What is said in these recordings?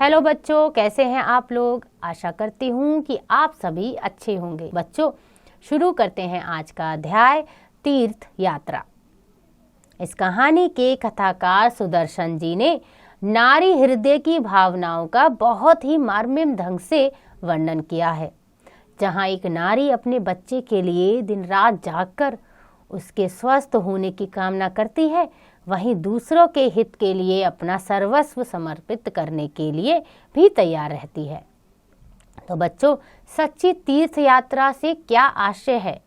Hello बच्चों, कैसे हैं आप लोग। आशा करती हूँ कि आप सभी अच्छे होंगे। बच्चों, शुरू करते हैं आज का अध्याय तीर्थ यात्रा। इस कहानी के कथाकार सुदर्शन जी ने नारी हृदय की भावनाओं का बहुत ही मार्मिक ढंग से वर्णन किया है। जहाँ एक नारी अपने बच्चे के लिए दिन रात जागकर उसके स्वस्थ होने की कामना करती है, वहीं दूसरों के हित के लिए अपना सर्वस्व समर्पित करने के लिए भी तैयार रहती है। तो बच्चों, सच्ची तीर्थ यात्रा से क्या आशय है?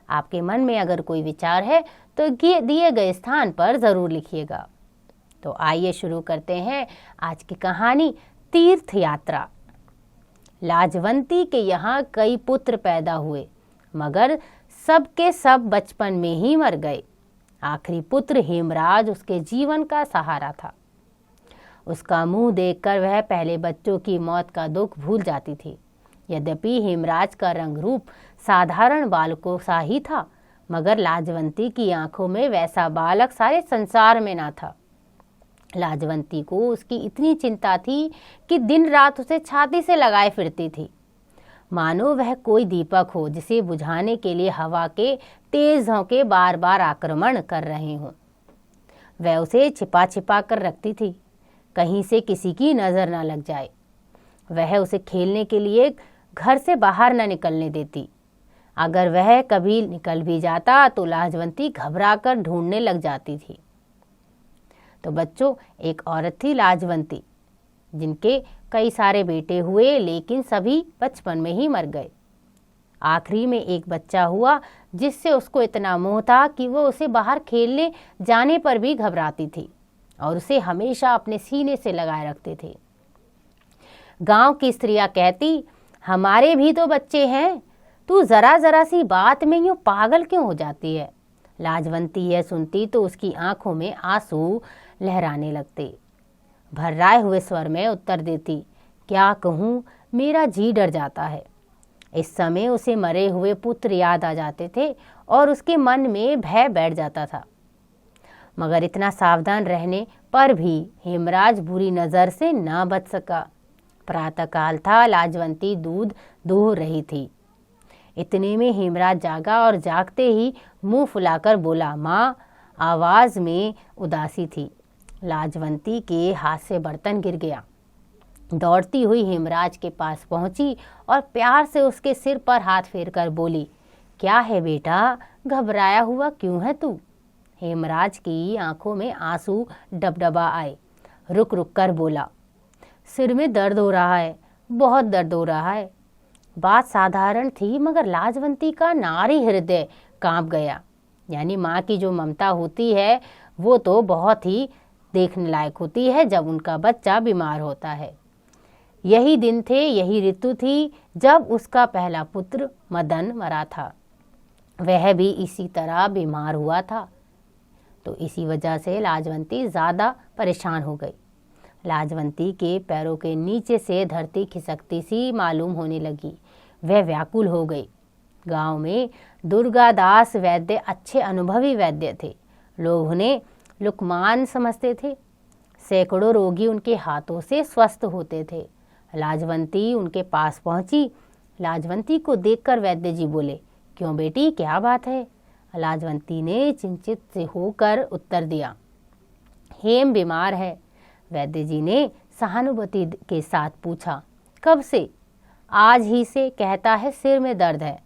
आपके मन में अगर कोई विचार है तो दिए गए स्थान पर जरूर लिखिएगा। तो आइए शुरू करते हैं आज की कहानी तीर्थ यात्रा। लाजवंती के यहाँ कई पुत्र पैदा हुए, मगर सबके सब बचपन में ही मर गए। आखिरी पुत्र हेमराज उसके जीवन का सहारा था। उसका मुंह देखकर वह पहले बच्चों की मौत का दुख भूल जाती थी। यद्यपि हेमराज का रंग रूप साधारण बालकों सा ही था, मगर लाजवंती की आंखों में वैसा बालक सारे संसार में ना था। लाजवंती को उसकी इतनी चिंता थी कि दिन रात उसे छाती से लगाए फिरती थी, मानो वह कोई दीपक हो जिसे बुझाने के लिए हवा के तेज झोंके बार बार आक्रमण कर रहे हों। वह उसे छिपा छिपा कर रखती थी, कहीं से किसी की नजर न लग जाए। वह उसे खेलने के लिए घर से बाहर न निकलने देती। अगर वह कभी निकल भी जाता तो लाजवंती घबराकर ढूंढने लग जाती थी। तो बच्चों, एक औरत थी लाजवंती, जिनके कई सारे बेटे हुए, लेकिन सभी बचपन में ही मर गए। आखिरी में एक बच्चा हुआ जिससे उसको इतना मोह था कि वो उसे बाहर खेलने जाने पर भी घबराती थी और उसे हमेशा अपने सीने से लगाए रखती थी। गांव की स्त्रियां कहती, हमारे भी तो बच्चे हैं, तू जरा जरा सी बात में यूं पागल क्यों हो जाती है। लाजवंती यह सुनती तो उसकी आंखों में आंसू लहराने लगते। भर्राए हुए स्वर में उत्तर देती, क्या कहूँ, मेरा जी डर जाता है। इस समय उसे मरे हुए पुत्र याद आ जाते थे और उसके मन में भय बैठ जाता था। मगर इतना सावधान रहने पर भी हेमराज बुरी नजर से ना बच सका। प्रातःकाल था, लाजवंती दूध दूह रही थी। इतने में हेमराज जागा और जागते ही मुंह फुलाकर बोला, माँ। आवाज में उदासी थी। लाजवंती के हाथ से बर्तन गिर गया। दौड़ती हुई हेमराज के पास पहुंची और प्यार से उसके सिर पर हाथ फेरकर बोली, क्या है बेटा, घबराया हुआ क्यों है तू। हेमराज की आंखों में आंसू डबडबा आए। रुक रुक कर बोला, सिर में दर्द हो रहा है, बहुत दर्द हो रहा है। बात साधारण थी, मगर लाजवंती का नारी हृदय कांप गया। यानी माँ की जो ममता होती है वो तो बहुत ही देखने लायक होती है जब उनका बच्चा बीमार होता है। यही दिन थे, यही ऋतु थी जब उसका पहला पुत्र मदन मरा था। वह भी इसी तरह बीमार हुआ था। तो इसी वजह से लाजवंती ज़्यादा परेशान हो गई। लाजवंती के पैरों के नीचे से धरती खिसकती सी मालूम होने लगी। वह व्याकुल हो गई। गांव में दुर्गादास वैद्य अच्छे अनुभवी वैद्य थे। लोग उन्हें लुकमान समझते थे। सैकड़ों रोगी उनके हाथों से स्वस्थ होते थे। लाजवंती उनके पास पहुंची। लाजवंती को देखकर वैद्य जी बोले, क्यों बेटी, क्या बात है। लाजवंती ने चिंतित से होकर उत्तर दिया, हेम बीमार है। वैद्य जी ने सहानुभूति के साथ पूछा, कब से। आज ही से, कहता है सिर में दर्द है।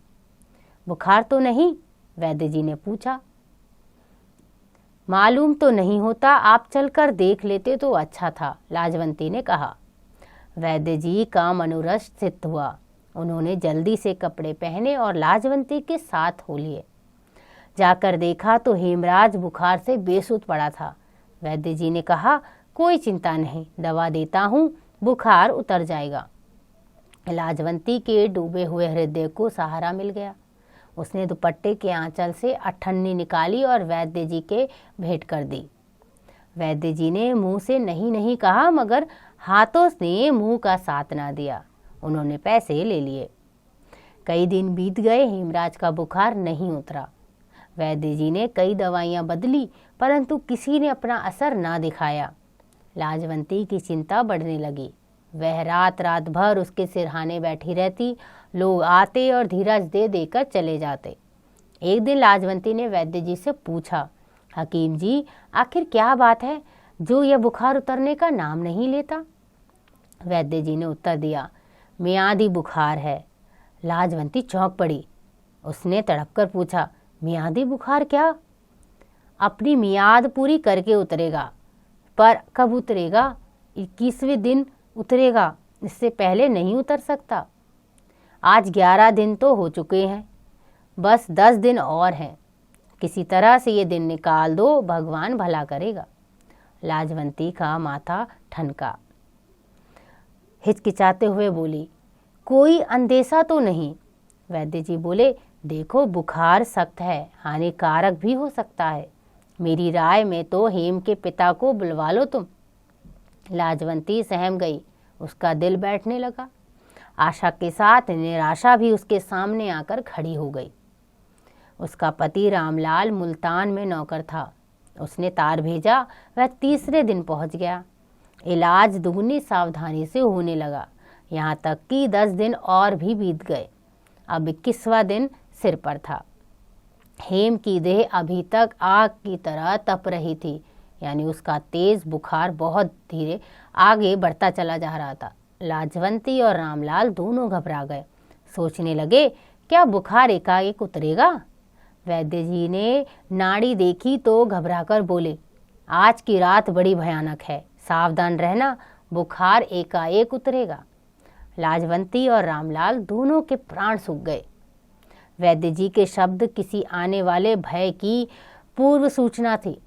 बुखार तो नहीं, वैद्य जी ने पूछा। मालूम तो नहीं होता, आप चलकर देख लेते तो अच्छा था, लाजवंती ने कहा। वैद्य जी का मनोरथ सिद्ध हुआ। उन्होंने जल्दी से कपड़े पहने और लाजवंती के साथ हो लिए। जाकर देखा तो हेमराज बुखार से बेसुध पड़ा था। वैद्य जी ने कहा, कोई चिंता नहीं, दवा देता हूँ, बुखार उतर जाएगा। लाजवंती के डूबे हुए हृदय को सहारा मिल गया। उसने दुपट्टे के आंचल से अठन्नी निकाली और वैद्य जी के भेंट कर दी। वैद्य जी ने मुंह से नहीं नहीं कहा, मगर हाथों ने मुंह का साथ ना दिया। उन्होंने पैसे ले लिए। कई दिन बीत गए, हेमराज का बुखार नहीं उतरा। वैद्य जी ने कई दवाइयां बदली, परंतु किसी ने अपना असर ना दिखाया। लाजवंती की चिंता बढ़ने लगी। वह रात रात भर उसके सिरहाने बैठी रहती। लोग आते और धीरज दे देकर चले जाते। एक दिन लाजवंती ने वैद्य जी से पूछा, हकीम जी, आखिर क्या बात है जो यह बुखार उतरने का नाम नहीं लेता? वैद्य जी ने उत्तर दिया, मियादी बुखार है। लाजवंती चौंक पड़ी। उसने तड़प कर पूछा, मियादी बुखार क्या? अपनी मियाद पूरी करके उतरेगा। पर कब उतरेगा? 21वें दिन उतरेगा, इससे पहले नहीं उतर सकता। आज 11 दिन तो हो चुके हैं, बस 10 दिन और हैं। किसी तरह से ये दिन निकाल दो, भगवान भला करेगा। लाजवंती का माथा ठनका। हिचकिचाते हुए बोली, कोई अंदेशा तो नहीं? वैद्य जी बोले, देखो बुखार सख्त है, हानिकारक भी हो सकता है। मेरी राय में तो हेम के पिता को बुलवा लो तुम। लाजवंती सहम गई। उसका दिल बैठने लगा। आशा के साथ निराशा भी उसके सामने आकर खड़ी हो गई। उसका पति रामलाल मुल्तान में नौकर था। उसने तार भेजा, वह 3रे दिन पहुंच गया। इलाज दुगनी सावधानी से होने लगा, यहाँ तक कि 10 दिन और भी बीत गए। अब 21वां दिन सिर पर था। हेम की देह अभी तक आग की तरह तप रही थी, यानी उसका तेज बुखार बहुत धीरे आगे बढ़ता चला जा रहा था। लाजवंती और रामलाल दोनों घबरा गए। सोचने लगे, क्या बुखार एकाएक उतरेगा? वैद्य जी ने नाड़ी देखी तो घबराकर बोले, आज की रात बड़ी भयानक है, सावधान रहना, बुखार एकाएक उतरेगा। लाजवंती और रामलाल दोनों के प्राण सूख गए। वैद्य जी के शब्द किसी आने वाले भय की पूर्व सूचना थी।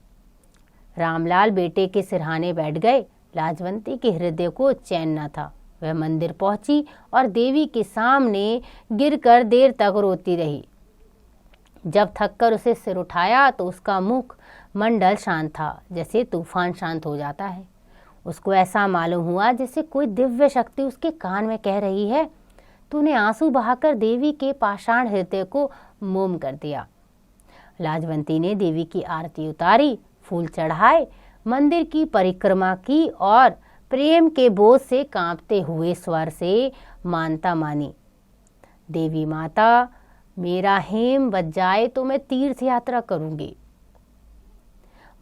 रामलाल बेटे के सिरहाने बैठ गए। लाजवंती के हृदय को चैन न था। वह मंदिर पहुंची और देवी के सामने गिरकर देर तक रोती रही। जब थककर उसे सिर उठाया तो उसका मुख मंडल शांत था, जैसे तूफान शांत हो जाता है। उसको ऐसा मालूम हुआ जैसे कोई दिव्य शक्ति उसके कान में कह रही है, तूने आंसू बहाकर देवी के पाषाण हृदय को मोम कर दिया। लाजवंती ने देवी की आरती उतारी, फूल चढ़ाए, मंदिर की परिक्रमा की और प्रेम के बोझ से कांपते हुए स्वर से मानता मानी, देवी माता, मेरा हेम बच जाए तो मैं तीर्थ यात्रा करूंगी।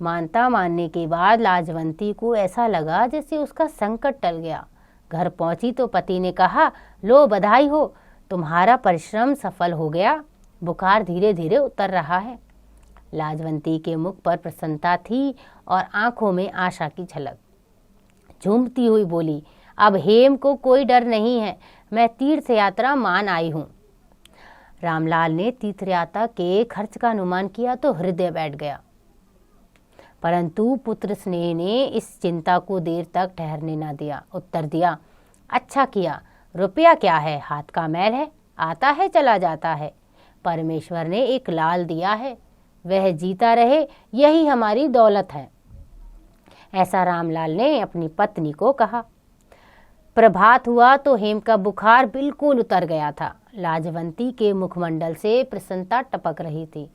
मानता मानने के बाद लाजवंती को ऐसा लगा जैसे उसका संकट टल गया। घर पहुंची तो पति ने कहा, लो बधाई हो, तुम्हारा परिश्रम सफल हो गया, बुखार धीरे धीरे उतर रहा है। लाजवंती के मुख पर प्रसन्नता थी और आंखों में आशा की झलक। झूमती हुई बोली, अब हेम को कोई डर नहीं है, मैं तीर्थ यात्रा मान आई हूँ। रामलाल ने तीर्थ यात्रा के खर्च का अनुमान किया तो हृदय बैठ गया, परंतु पुत्र स्नेह ने इस चिंता को देर तक ठहरने न दिया। उत्तर दिया, अच्छा किया, रुपया क्या है, हाथ का मैल है, आता है चला जाता है। परमेश्वर ने एक लाल दिया है, वह जीता रहे, यही हमारी दौलत है। ऐसा रामलाल ने अपनी पत्नी को कहा। प्रभात हुआ तो हेम का बुखार बिल्कुल उतर गया था। लाजवंती के मुखमंडल से प्रसन्नता टपक रही थी।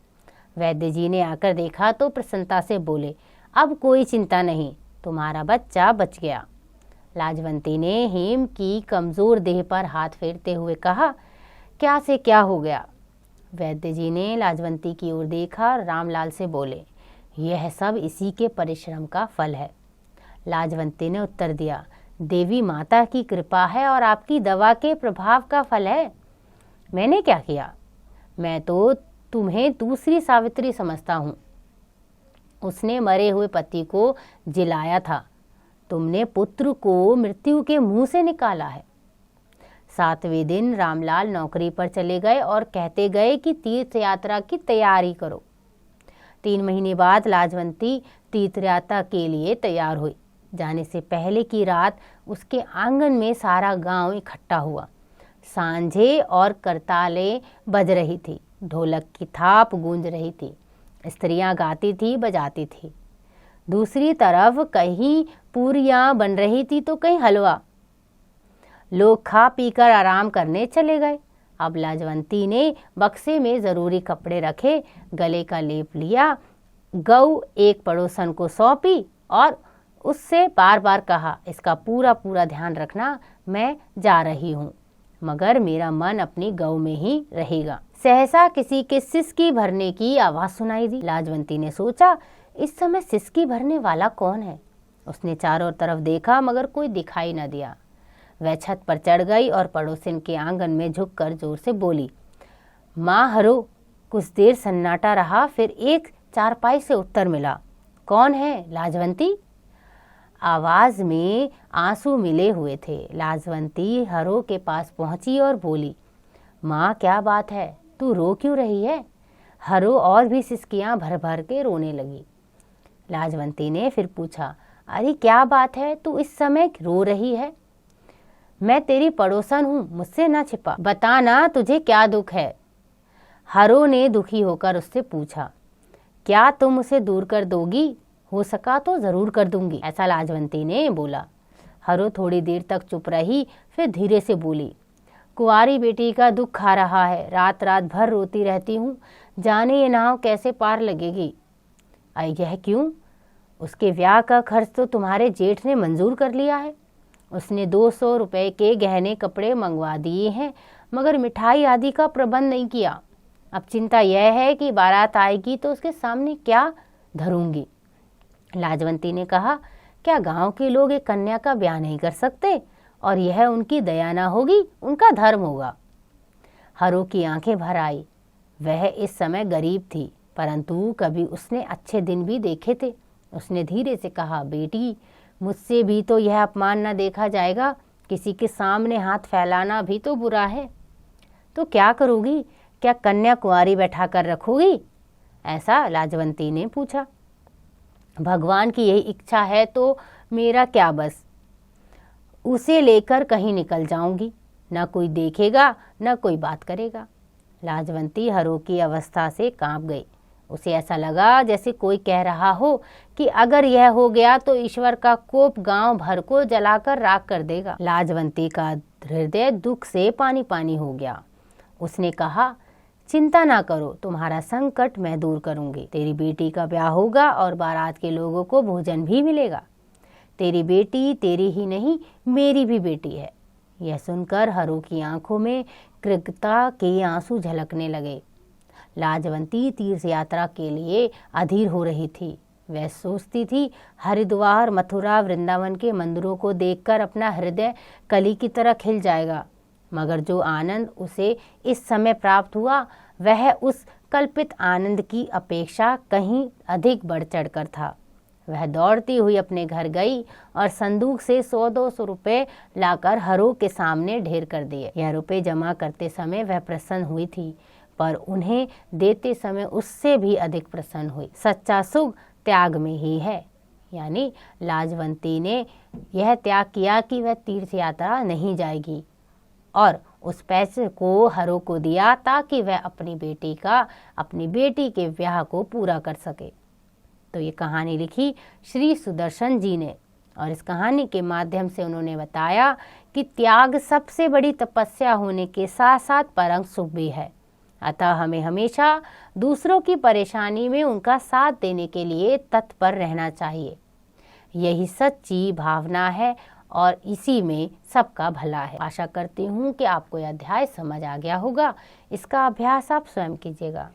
वैद्य जी ने आकर देखा तो प्रसन्नता से बोले, अब कोई चिंता नहीं, तुम्हारा बच्चा बच गया। लाजवंती ने हेम की कमजोर देह पर हाथ फेरते हुए कहा, क्या से क्या हो गया? वैद्य जी ने लाजवंती की ओर देखा, रामलाल से बोले, यह सब इसी के परिश्रम का फल है। लाजवंती ने उत्तर दिया, देवी माता की कृपा है और आपकी दवा के प्रभाव का फल है। मैंने क्या किया? मैं तो तुम्हें दूसरी सावित्री समझता हूँ। उसने मरे हुए पति को जिलाया था, तुमने पुत्र को मृत्यु के मुंह से निकाला है। 7वें दिन रामलाल नौकरी पर चले गए और कहते गए कि तीर्थ यात्रा की तैयारी करो। 3 महीने बाद लाजवंती तीर्थ यात्रा के लिए तैयार हुई। जाने से पहले की रात उसके आंगन में सारा गांव इकट्ठा हुआ। सांझे और करतालें बज रही थी, ढोलक की थाप गूंज रही थी, स्त्रियां गाती थी, बजाती थी। दूसरी तरफ कहीं पूरियां बन रही थी तो कहीं हलवा। लोग खा पीकर आराम करने चले गए। अब लाजवंती ने बक्से में जरूरी कपड़े रखे, गले का लेप लिया, गऊ एक पड़ोसन को सौंपी और उससे बार बार कहा, इसका पूरा पूरा ध्यान रखना, मैं जा रही हूँ, मगर मेरा मन अपनी गौ में ही रहेगा। सहसा किसी के सिसकी भरने की आवाज सुनाई दी। लाजवंती ने सोचा, इस समय सिसकी भरने वाला कौन है। उसने चारों तरफ देखा मगर कोई दिखाई न दिया। वह छत पर चढ़ गई और पड़ोसिन के आंगन में झुककर जोर से बोली, माँ हरो। कुछ देर सन्नाटा रहा, फिर एक चारपाई से उत्तर मिला, कौन है लाजवंती। आवाज में आंसू मिले हुए थे। लाजवंती हरो के पास पहुंची और बोली, माँ क्या बात है, तू रो क्यों रही है। हरो और भी सिसकियां भर भर के रोने लगी। लाजवंती ने फिर पूछा, अरे क्या बात है, तू इस समय रो रही है। मैं तेरी पड़ोसन हूँ, मुझसे ना छिपा, बता ना तुझे क्या दुख है। हरो ने दुखी होकर उससे पूछा, क्या तुम उसे दूर कर दोगी। हो सका तो जरूर कर दूंगी, ऐसा लाजवंती ने बोला। हरो थोड़ी देर तक चुप रही, फिर धीरे से बोली, कुंवारी बेटी का दुख खा रहा है, रात रात भर रोती रहती हूँ, जाने ये नाव कैसे पार लगेगी। यह क्यों। उसके ब्याह का खर्च तो तुम्हारे जेठ ने मंजूर कर लिया है। उसने 200 रुपए के गहने कपड़े मंगवा दिए हैं, मगर मिठाई आदि का प्रबंध नहीं किया। अब चिंता यह है कि बारात आएगी तो उसके सामने क्या धरूंगी। लाजवंती ने कहा, क्या गांव के लोग एक कन्या का ब्याह नहीं कर सकते, और यह उनकी दया न होगी, उनका धर्म होगा। हरो की आंखें भर आई। वह इस समय गरीब थी, परंतु कभी उसने अच्छे दिन भी देखे थे। उसने धीरे से कहा, बेटी मुझसे भी तो यह अपमान न देखा जाएगा, किसी के सामने हाथ फैलाना भी तो बुरा है। तो क्या करोगी, क्या कन्या कुंवारी बैठा कर रखोगी, ऐसा लाजवंती ने पूछा। भगवान की यही इच्छा है तो मेरा क्या बस, उसे लेकर कहीं निकल जाऊंगी, न कोई देखेगा न कोई बात करेगा। लाजवंती हरो की अवस्था से कांप गई। उसे ऐसा लगा जैसे कोई कह रहा हो कि अगर यह हो गया तो ईश्वर का कोप गांव भर को जलाकर राख कर देगा। लाजवंती का हृदय दुख से पानी पानी हो गया। उसने कहा, चिंता ना करो, तुम्हारा संकट मैं दूर करूंगी। तेरी बेटी का ब्याह होगा और बारात के लोगों को भोजन भी मिलेगा। तेरी बेटी तेरी ही नहीं, मेरी भी बेटी है। यह सुनकर हरो की आंखों में कृतज्ञता के आंसू झलकने लगे। लाजवंती तीर्थ यात्रा के लिए अधीर हो रही थी। वह सोचती थी, हरिद्वार, मथुरा, वृंदावन के मंदिरों को देखकर अपना हृदय कली की तरह खिल जाएगा, मगर जो आनंद उसे इस समय प्राप्त हुआ वह उस कल्पित आनंद की अपेक्षा कहीं अधिक बढ़ चढ़कर था। वह दौड़ती हुई अपने घर गई और संदूक से 100-200 रुपए लाकर हरो के सामने ढेर कर दिए। यह रुपए जमा करते समय वह प्रसन्न हुई थी, पर उन्हें देते समय उससे भी अधिक प्रसन्न हुई। सच्चा सुख त्याग में ही है। यानी लाजवंती ने यह त्याग किया कि वह तीर्थ यात्रा नहीं जाएगी और उस पैसे को हरो को दिया ताकि वह अपनी बेटी के ब्याह को पूरा कर सके। तो ये कहानी लिखी श्री सुदर्शन जी ने, और इस कहानी के माध्यम से उन्होंने बताया कि त्याग सबसे बड़ी तपस्या होने के साथ साथ परम सुख भी है। अतः हमें हमेशा दूसरों की परेशानी में उनका साथ देने के लिए तत्पर रहना चाहिए। यही सच्ची भावना है और इसी में सबका भला है। आशा करती हूँ कि आपको यह अध्याय समझ आ गया होगा। इसका अभ्यास आप स्वयं कीजिएगा।